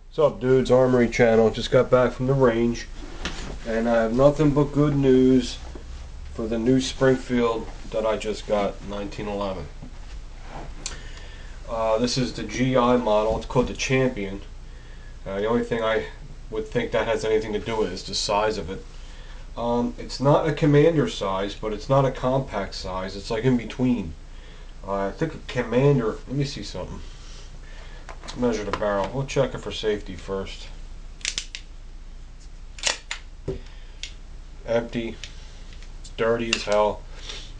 What's up, dudes? Armory Channel. Just got back from the range, and I have nothing but good news for the new Springfield that I just got, 1911. This is the GI model. It's called the Champion. The only thing I would think that has anything to do with is the size of it. It's not a Commander size, but it's not a compact size. It's like in between. I think a Commander. Let me see something. Measure the barrel. We'll check it for safety first. Empty. It's dirty as hell.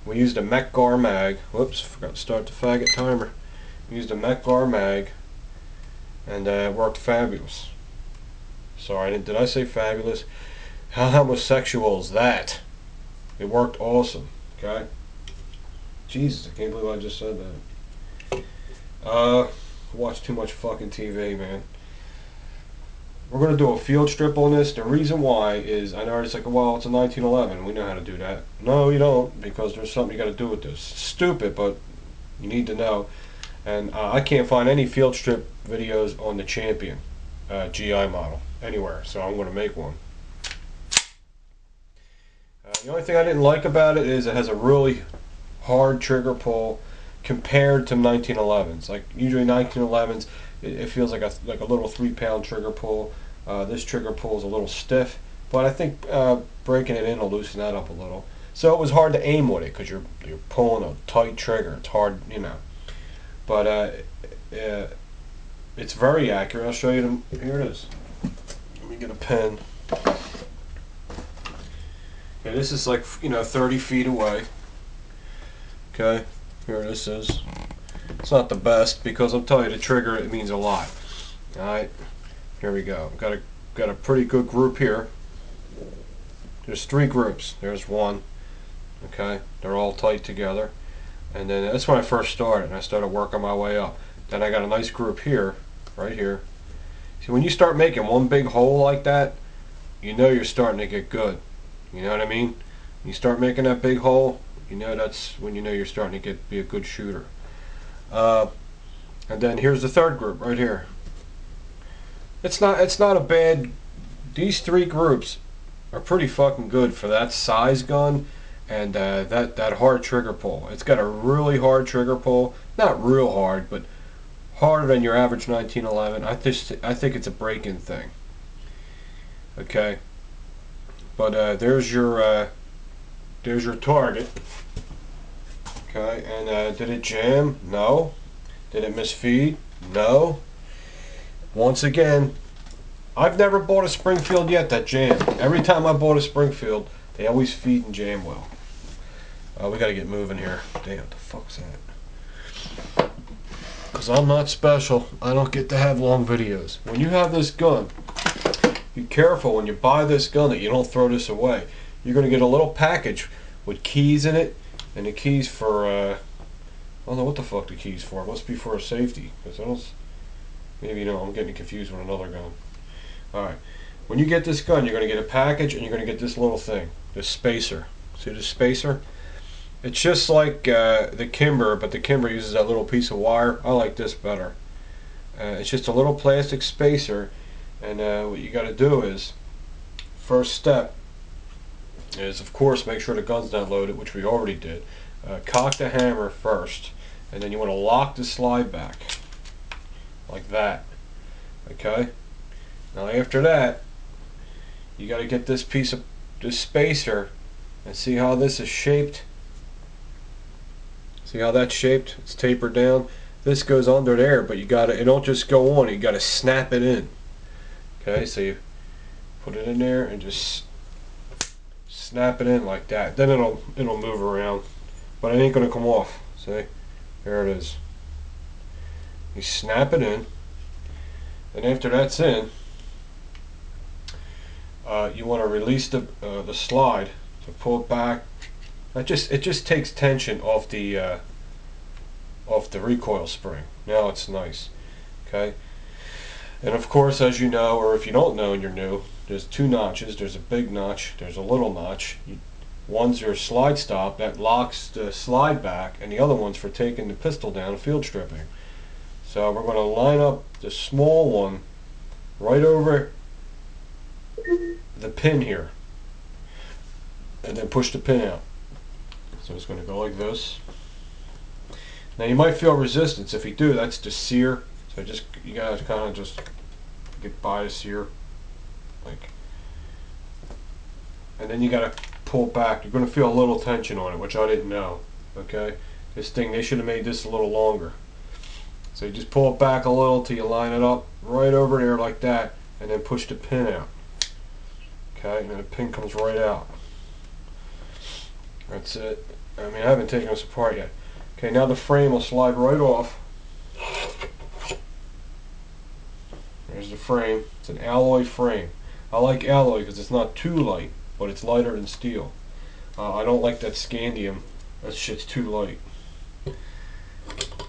We used a Mech-Gar mag. Whoops, forgot to start the faggot timer. We used a Mech-Gar mag, and it worked fabulous. Sorry, did I say fabulous? How homosexual is that? It worked awesome. Okay. Jesus, I can't believe I just said that. Watch too much fucking TV, man. We're going to do a field strip on this. The reason why is, I know it's like, well, it's a 1911. We know how to do that. No, you don't, because there's something you got to do with this. It's stupid, but you need to know. And I can't find any field strip videos on the Champion GI model anywhere, so I'm going to make one. The only thing I didn't like about it is it has a really hard trigger pull compared to 1911s. Like usually 1911s, it feels like a little 3-pound trigger pull. This trigger pull is a little stiff, but I think breaking it in will loosen that up a little. So it was hard to aim with it because you're pulling a tight trigger. It's hard, you know. But it's very accurate. I'll show you them. Here it is. Let me get a pen. Okay, this is like 30 feet away. Okay. Here this is. It's not the best because I'm telling you the trigger, it means a lot. Alright, here we go. Got a pretty good group here. There's 3 groups. There's one. Okay, they're all tight together. And then that's when I first started, and I started working my way up. Then I got a nice group here, right here. See, when you start making one big hole like that, you know you're starting to get good. You know what I mean? When you start making that big hole, you know that's when you know you're starting to be a good shooter. And then here's the 3rd group right here. It's not a bad. These 3 groups are pretty fucking good for that size gun and that hard trigger pull. It's got a really hard trigger pull, not real hard, but harder than your average 1911. I think it's a break-in thing. Okay, but there's your target. Okay, and did it jam? No. Did it misfeed? No. Once again, I've never bought a Springfield yet that jammed. Every time I bought a Springfield, they always feed and jam well. We gotta get moving here. Damn, what the fuck's that? Because I'm not special. I don't get to have long videos. When you have this gun, be careful when you buy this gun that you don't throw this away. You're gonna get a little package with keys in it. And the keys for, I don't know what the fuck the keys for. It must be for a safety. Because I don't, maybe, I'm getting confused with another gun. Alright. When you get this gun, you're going to get a package and you're going to get this little thing. This spacer. See this spacer? It's just like the Kimber, but the Kimber uses that little piece of wire. I like this better. It's just a little plastic spacer. And what you got to do is, first step, is of course make sure the gun's not loaded, which we already did. Cock the hammer first, and then you want to lock the slide back like that. Okay, now after that you got to get this piece of this spacer and see how this is shaped. See how that's shaped? It's tapered down. This goes under there, but you gotta, it don't just go on, you gotta snap it in. Okay, so you put it in there and just snap it in like that. Then it'll move around, but it ain't gonna come off. See, there it is. You snap it in, and after that's in, you want to release the slide to pull it back. It just takes tension off the recoil spring. Now it's nice. Okay, and of course, as you know, or if you don't know and you're new, there's 2 notches. There's a big notch, there's a little notch. One's your slide stop that locks the slide back, and the other one's for taking the pistol down and field stripping. So we're going to line up the small one right over the pin here, and then push the pin out. So it's going to go like this. Now you might feel resistance. If you do, that's the sear. So just, you gotta kind of just get by the sear, like, and then you gotta pull back. You're going to feel a little tension on it, which I didn't know. Okay, this thing, they should have made this a little longer. So you just pull it back a little till you line it up right over there like that, and then push the pin out. Okay, and then the pin comes right out. That's it. I mean, I haven't taken this apart yet. Okay, now the frame will slide right off. There's the frame. It's an alloy frame. I like alloy because it's not too light, but it's lighter than steel. I don't like that scandium. That shit's too light.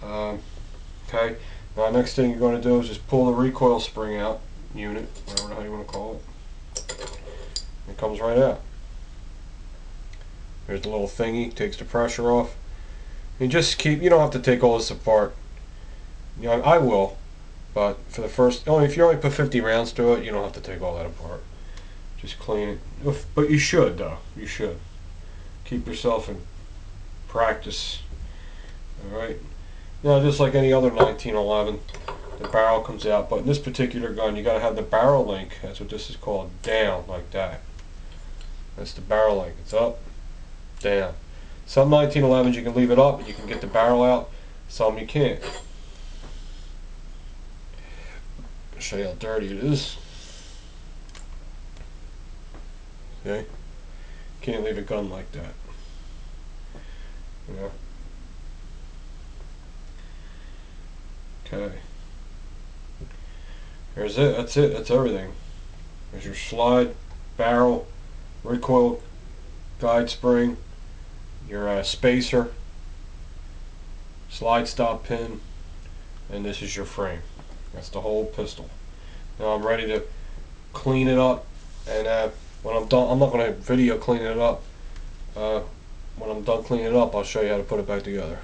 Okay, now next thing you're going to do is just pull the recoil spring out, unit, whatever the hell you want to call it. It comes right out. There's the little thingy, takes the pressure off. You just keep, you don't have to take all this apart. You know, I will, but for the first, if you only put 50 rounds to it, you don't have to take all that apart. Just clean it. But you should, though. You should. Keep yourself in practice. Alright? Now, just like any other 1911, the barrel comes out, but in this particular gun, you got to have the barrel link. That's what this is called, down, like that. That's the barrel link. It's up, down. Some 1911s you can leave it up and you can get the barrel out. Some you can't. I'll show you how dirty it is. Okay? Can't leave a gun like that. You know? Okay. There's it. That's it. That's everything. There's your slide, barrel, recoil guide spring, your spacer, slide stop pin, and this is your frame. That's the whole pistol. Now I'm ready to clean it up, and when I'm done, I'm not going to video cleaning it up. When I'm done cleaning it up, I'll show you how to put it back together.